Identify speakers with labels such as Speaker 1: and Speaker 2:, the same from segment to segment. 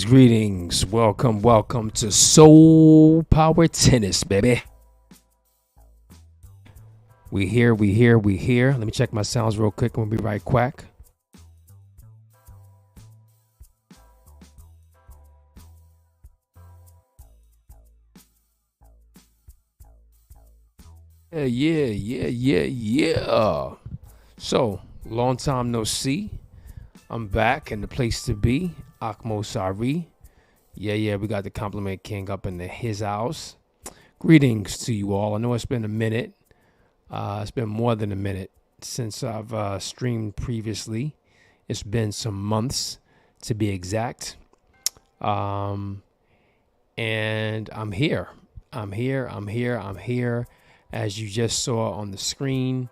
Speaker 1: Greetings. Welcome to Soul Power Tennis, baby. We here. Let me check my sounds real quick. We'll be right back. Yeah. So, long time no see. I'm back in the place to be. Akmo Sari. Yeah, we got the Compliment King up in his house. Greetings to you all. I know it's been a minute. It's been more than a minute since I've streamed previously. It's been some months to be exact. And I'm here. I'm here. As you just saw on the screen,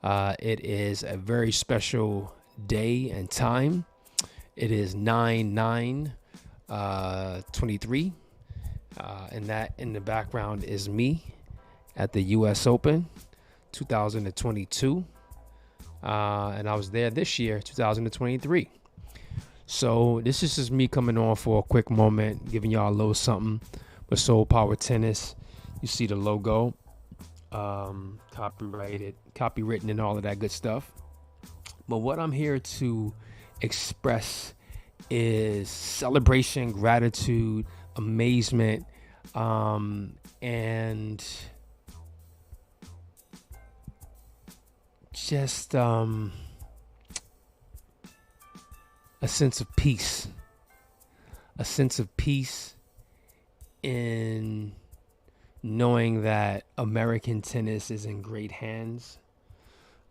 Speaker 1: it is a very special day and time. It is 9/9/23. And that in the background is me at the U.S. Open 2022. And I was there this year, 2023. So this is just me coming on for a quick moment, giving y'all a little something with Soul Power Tennis. You see the logo, copywritten and all of that good stuff. But what I'm here to express is celebration, gratitude, amazement, and just a sense of peace. A sense of peace in knowing that American tennis is in great hands.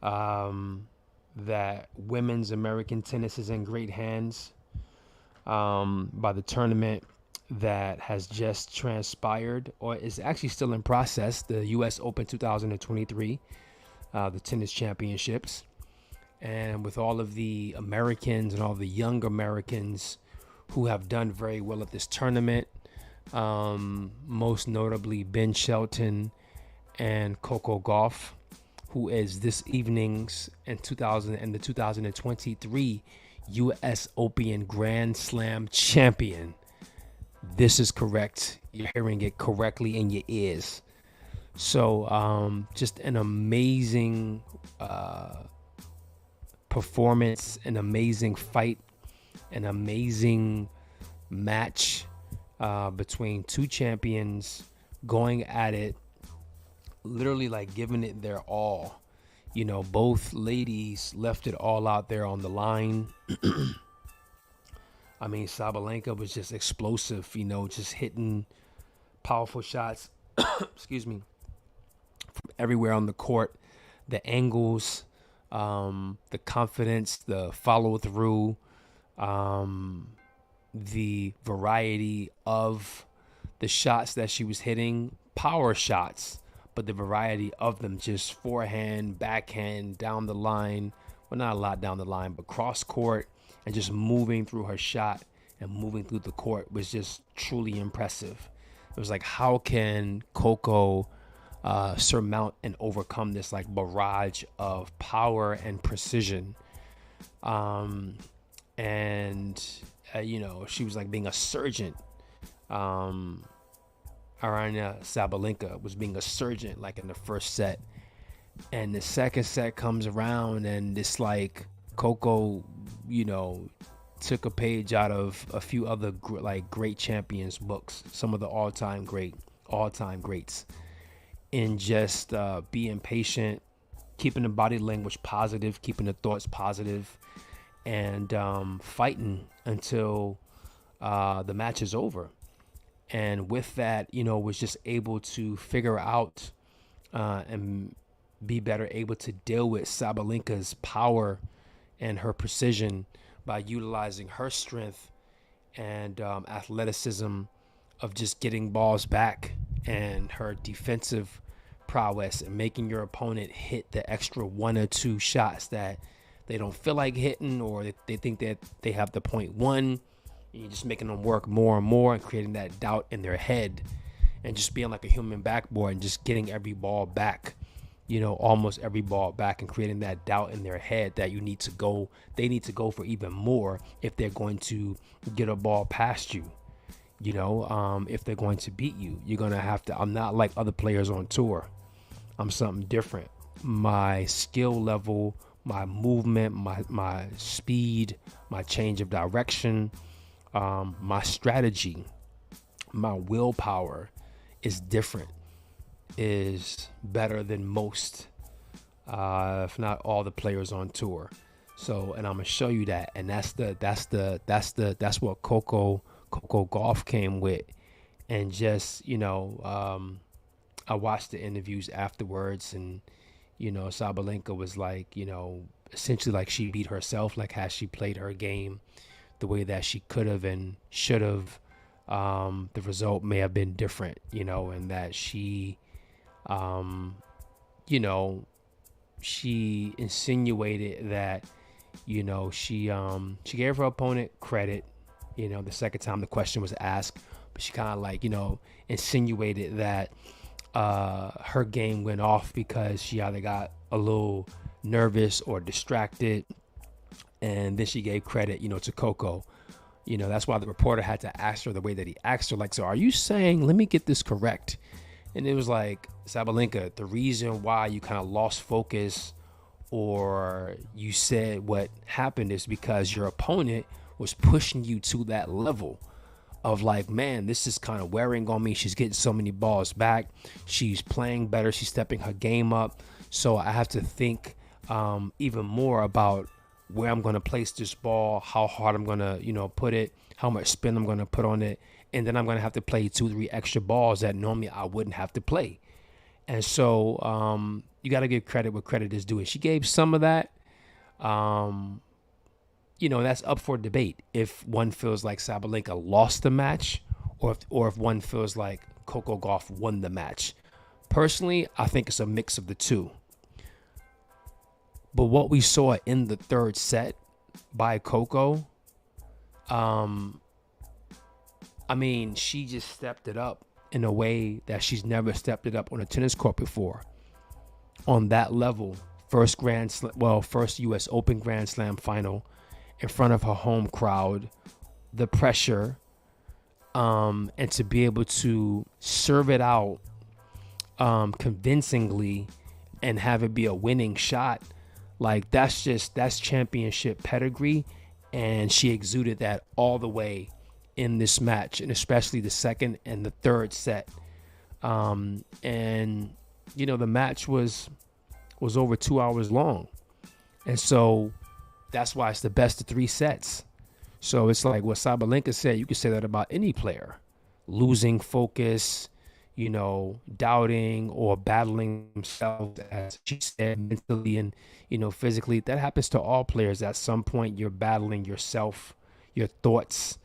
Speaker 1: That women's American tennis is in great hands. By the tournament that has just transpired, or is actually still in process, the U.S. Open 2023, the tennis championships. And with all of the Americans and all the young Americans who have done very well at this tournament, most notably Ben Shelton and COCO Gauff, who is this evening's and the 2023 U.S. Open Grand Slam champion. This is correct. You're hearing it correctly in your ears. So just an amazing performance, an amazing fight, an amazing match between two champions going at it, literally like giving it their all. You know, both ladies left it all out there on the line. I mean, Sabalenka was just explosive, you know, just hitting powerful shots, excuse me, from everywhere on the court. The angles, the confidence, the follow through, the variety of the shots that she was hitting, power shots, but the variety of them, just forehand, backhand, down the line. Well, not a lot down the line, but cross court, and just moving through her shot and moving through the court was just truly impressive. It was like, how can COCO surmount and overcome this like barrage of power and precision? You know, she was like being a surgeon. Arina Sabalenka was being a surgeon like in the first set, and the second set comes around and it's like COCO, you know, took a page out of a few other great champions books, some of the all-time greats, in just being patient, keeping the body language positive, keeping the thoughts positive, and fighting until the match is over. And with that, you know, was just able to figure out and be better able to deal with Sabalenka's power and her precision by utilizing her strength and athleticism of just getting balls back, and her defensive prowess and making your opponent hit the extra one or two shots that they don't feel like hitting, or they think that they have the point one. And you're just making them work more and more and creating that doubt in their head, and just being like a human backboard and just getting every ball back, you know, almost every ball back, and creating that doubt in their head that they need to go for even more if they're going to get a ball past you. You know, if they're going to beat you, you're going to have to. I'm not like other players on tour. I'm something different. My skill level, my movement, my speed, my change of direction, my strategy, my willpower is different, is better than most, if not all, the players on tour. So, and I'm gonna show you that, and that's what COCO Gauff came with, and just, you know, I watched the interviews afterwards, and Sabalenka was like, essentially like she beat herself, like has she played her game the way that she could have and should have, the result may have been different, and that she, you know, she insinuated that, she gave her opponent credit, the second time the question was asked, but she kind of like, insinuated that her game went off because she either got a little nervous or distracted, and then she gave credit, to COCO. That's why the reporter had to ask her the way that he asked her, like, so are you saying, let me get this correct? And it was like, Sabalenka, the reason why you kind of lost focus or you said what happened is because your opponent was pushing you to that level of like, man, this is kind of wearing on me. She's getting so many balls back. She's playing better. She's stepping her game up. So I have to think even more about where I'm going to place this ball, how hard I'm going to, put it, how much spin I'm going to put on it. And then I'm going to have to play 2-3 extra balls that normally I wouldn't have to play. And so you got to give credit where credit is due. She gave some of that. That's up for debate. If one feels like Sabalenka lost the match, or if one feels like Coco Gauff won the match. Personally, I think it's a mix of the two. But what we saw in the third set by Coco, she just stepped it up in a way that she's never stepped it up on a tennis court before. On that level, first U.S. Open Grand Slam final in front of her home crowd, the pressure, and to be able to serve it out convincingly and have it be a winning shot, like that's championship pedigree, and she exuded that all the way in this match, and especially the second and the third set. The match was over 2 hours long, and so that's why it's the best of 3 sets. So it's like what Sabalenka said, you could say that about any player. Losing focus, doubting or battling themselves, as she said, mentally and, physically. That happens to all players. At some point, you're battling yourself, your thoughts,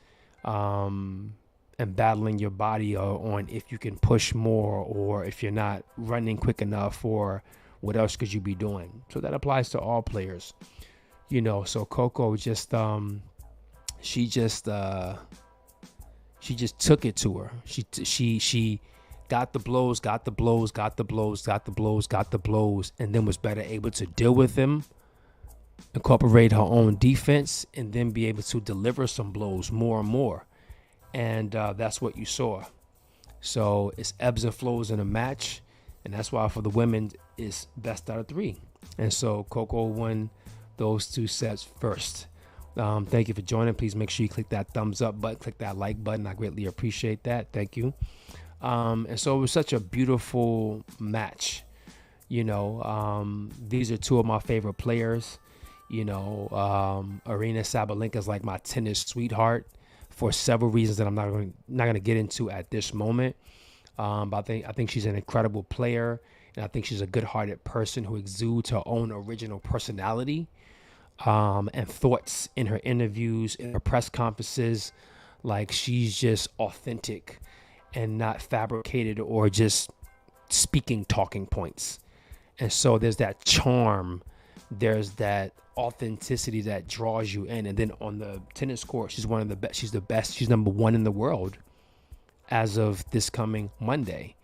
Speaker 1: and battling your body on if you can push more or if you're not running quick enough or what else could you be doing. So that applies to all players. So Coco just she just took it to her. She got the blows, and then was better able to deal with them, incorporate her own defense, and then be able to deliver some blows more and more. And that's what you saw. So it's ebbs and flows in a match, and that's why for the women it's best out of 3. And so Coco won those 2 sets first. Thank you for joining. Please make sure you click that thumbs up button, click that like button. I greatly appreciate that. Thank you. And so it was such a beautiful match. These are 2 of my favorite players. Arena Sabalenka is like my tennis sweetheart for several reasons that I'm not going to get into at this moment. But I think she's an incredible player, and I think she's a good-hearted person who exudes her own original personality and thoughts in her interviews, in her press conferences. Like, she's just authentic and not fabricated or just speaking talking points. And so there's that charm, there's that authenticity that draws you in. And then on the tennis court, she's one of the best. She's the best. She's number 1 in the world as of this coming Monday.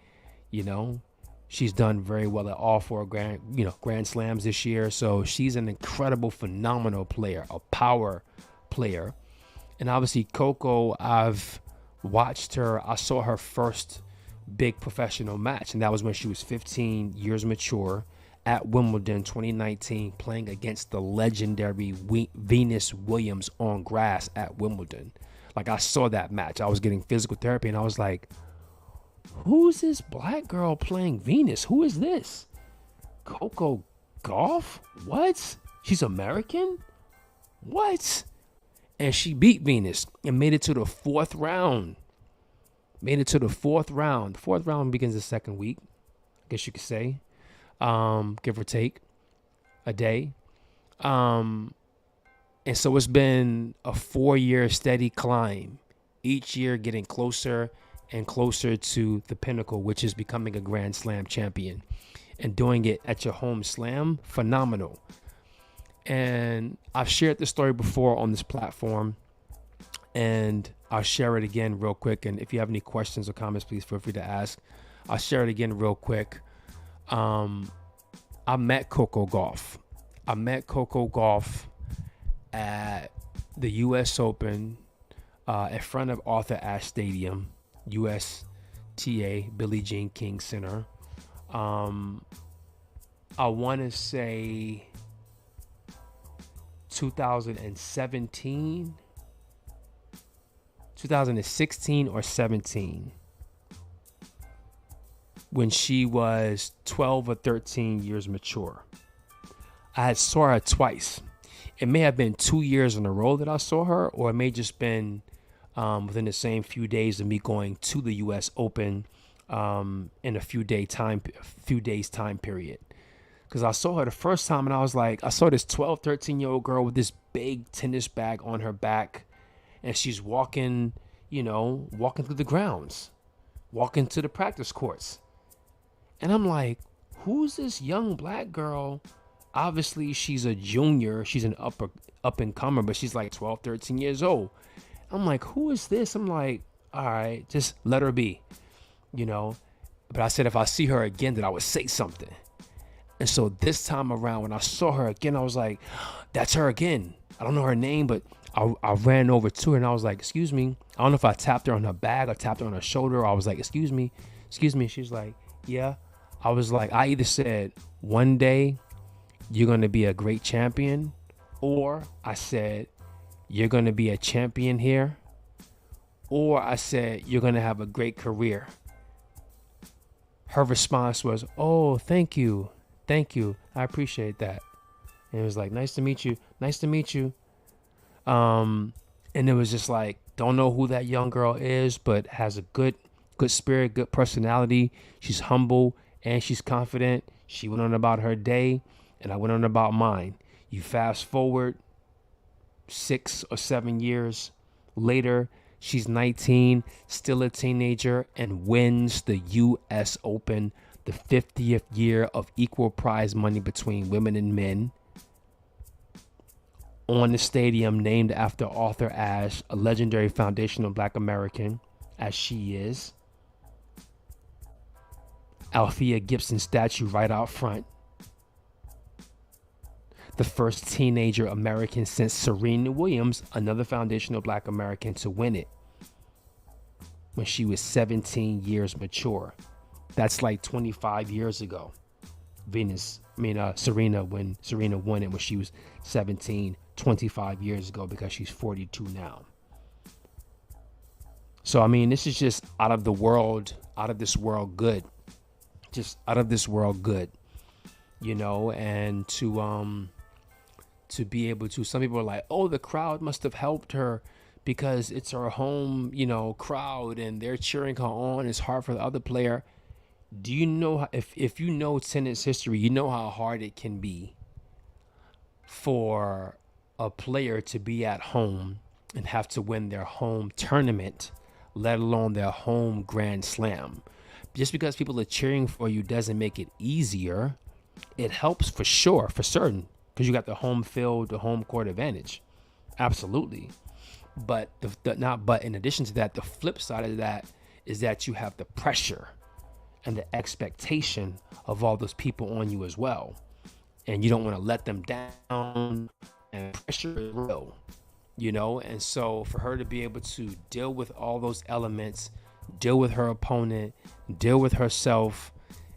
Speaker 1: She's done very well at all 4 Grand Slams this year. So she's an incredible, phenomenal player, a power player. And obviously Coco, I've watched her. I saw her first big professional match, and that was when she was 15 years mature at Wimbledon 2019, playing against the legendary Venus Williams on grass at Wimbledon. Like, I saw that match. I was getting physical therapy, and I was like, who's this black girl playing Venus? Who is this? Coco Gauff? What? She's American? What? And she beat Venus and made it to the 4th round. The 4th round begins the second week. guess you could say, give or take a day. And so it's been a 4-year steady climb, each year getting closer and closer to the pinnacle, which is becoming a Grand Slam champion. And doing it at your home slam, phenomenal. And I've shared this story before on this platform, and I'll share it again real quick. And if you have any questions or comments, please feel free to ask. I'll share it again real quick. I met COCO Golf. At the U.S. Open in front of Arthur Ashe Stadium, USTA, Billie Jean King Center. I want to say 2016 or 17, when she was 12 or 13 years mature. I had saw her twice. It may have been 2 years in a row that I saw her, or it may just been within the same few days of me going to the U.S. Open in a few days time period. Because I saw her the first time and I was like, I saw this 12, 13-year-old girl with this big tennis bag on her back, and she's walking through the grounds, walking to the practice courts. And I'm like, who's this young black girl? Obviously, she's a junior. She's an up-and-comer, but she's like 12, 13 years old. I'm like, who is this? I'm like, all right, just let her be, But I said if I see her again, that I would say something. And so this time around, when I saw her again, I was like, that's her again. I don't know her name, but I ran over to her and I was like, excuse me. I don't know if I tapped her on her bag or tapped her on her shoulder. I was like, excuse me. She's like, yeah. I was like, I either said, one day you're going to be a great champion, or I said, you're going to be a champion here, or I said, you're going to have a great career. Her response was, oh, thank you. I appreciate that. And it was like, nice to meet you. And it was just like, don't know who that young girl is, but has a good spirit, good personality. She's humble and she's confident. She went on about her day and I went on about mine. You fast forward 6 or 7 years later, she's 19, still a teenager, and wins the U.S. Open, the 50th year of equal prize money between women and men, on the stadium named after Arthur Ashe, a legendary foundational black American, as she is. Althea Gibson statue right out front. The first teenager American since Serena Williams, another foundational black American, to win it when she was 17 years mature. That's like 25 years ago. Serena, when Serena won it when she was 17, 25 years ago, because she's 42 now. So, this is just out of this world good. Just out of this world good, and to be able to, some people are like, oh, the crowd must have helped her because it's her home, crowd and they're cheering her on. It's hard for the other player. Do you know, if you know tennis history, you know how hard it can be for a player to be at home and have to win their home tournament, let alone their home Grand Slam. Just because people are cheering for you doesn't make it easier. It helps for sure, for certain, because you got the home field, the home court advantage. Absolutely. But but in addition to that, the flip side of that is that you have the pressure and the expectation of all those people on you as well. And you don't want to let them down, and pressure is real, and so for her to be able to deal with all those elements, deal with her opponent, deal with herself,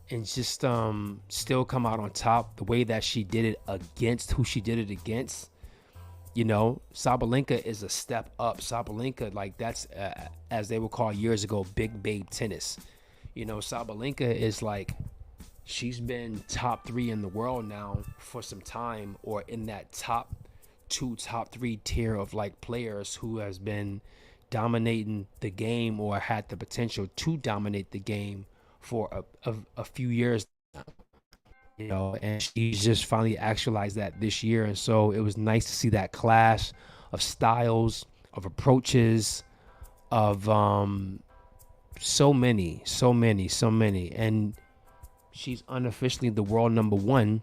Speaker 1: and just still come out on top the way that she did it against who she did it against. Sabalenka is a step up. Sabalenka, like, that's as they would call years ago, big babe tennis. Sabalenka is like, she's been top 3 in the world now for some time, or in that top 2, top 3 tier of like players who has been dominating the game or had the potential to dominate the game for a few years, and she's just finally actualized that this year. And so it was nice to see that clash of styles, of approaches, of so many. And she's unofficially the world number one,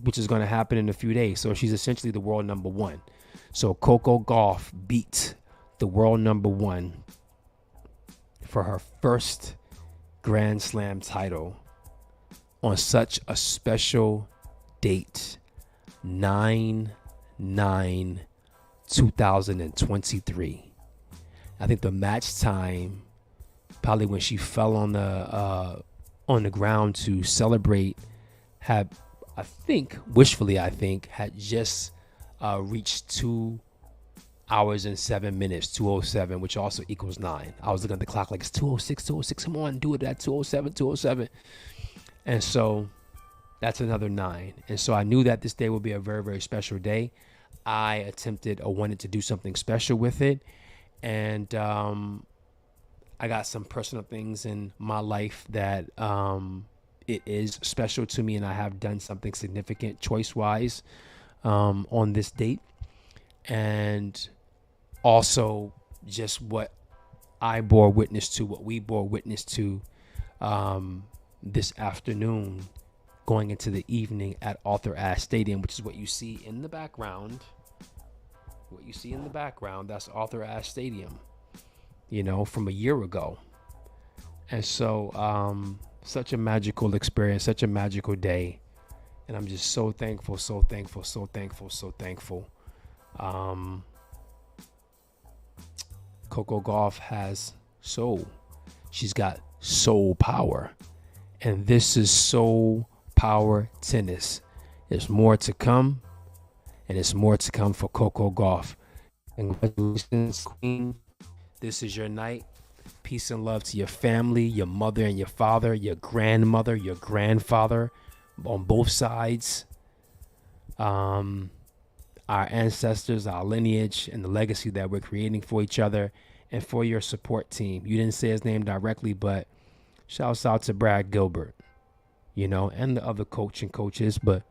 Speaker 1: which is going to happen in a few days. So she's essentially the world number one. So Coco Gauff beat the world number one for her first Grand Slam title on such a special date, 9/9/2023. I think the match time, probably when she fell on the ground to celebrate, had, I think, wishfully, had just reached 2 hours and 7 minutes, 2:07, which also equals 9. I was looking at the clock like it's 2:06. Come on, do it at 2:07. And so that's another 9. And so I knew that this day would be a very, very special day. I attempted or wanted to do something special with it. And I got some personal things in my life that it is special to me, and I have done something significant choice-wise on this date. And also just what we bore witness to this afternoon going into the evening at Arthur Ashe Stadium, which is what you see in the background. That's Arthur Ashe Stadium, from a year ago. And so such a magical experience, such a magical day. And I'm just so thankful. Coco Gauff has soul. She's got soul power. And this is soul power tennis. There's more to come. And it's more to come for Coco Gauff. Congratulations, Queen. This is your night. Peace and love to your family, your mother and your father, your grandmother, your grandfather, on both sides. Our ancestors, our lineage, and the legacy that we're creating for each other, and for your support team. You didn't say his name directly, but shouts out to Brad Gilbert, and the other coaches, but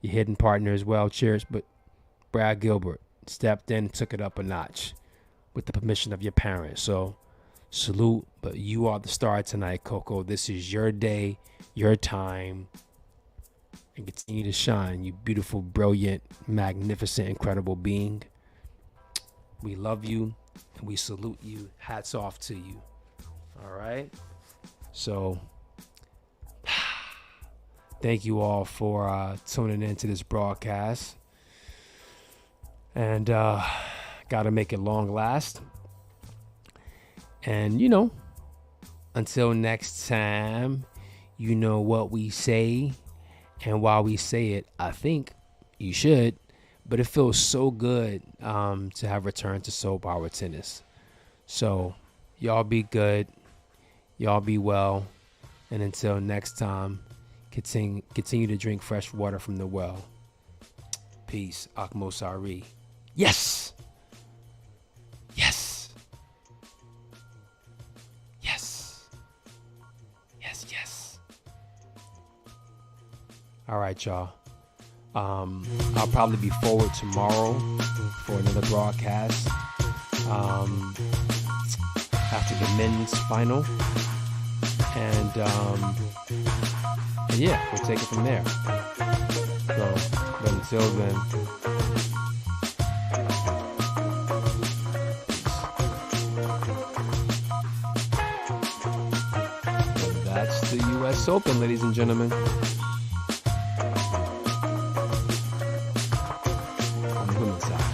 Speaker 1: your hidden partner as well. Cheers. But Brad Gilbert stepped in and took it up a notch with the permission of your parents. So salute, but you are the star tonight, Coco. This is your day, your time, and continue to shine, you beautiful, brilliant, magnificent, incredible being. We love you and we salute you. Hats off to you. All right. So thank you all for tuning into this broadcast. And gotta make it long last. And until next time, you know what we say. And while we say it, I think you should. But it feels so good to have returned to Soul Power Tennis. So y'all be good. Y'all be well. And until next time, continue to drink fresh water from the well. Peace. Akmosari. Yes. Yes. Yes. Yes, yes. All right, y'all. I'll probably be forward tomorrow for another broadcast after the men's final. And yeah, we'll take it from there. So, but until then, and that's the U.S. Open, ladies and gentlemen. On the women's side.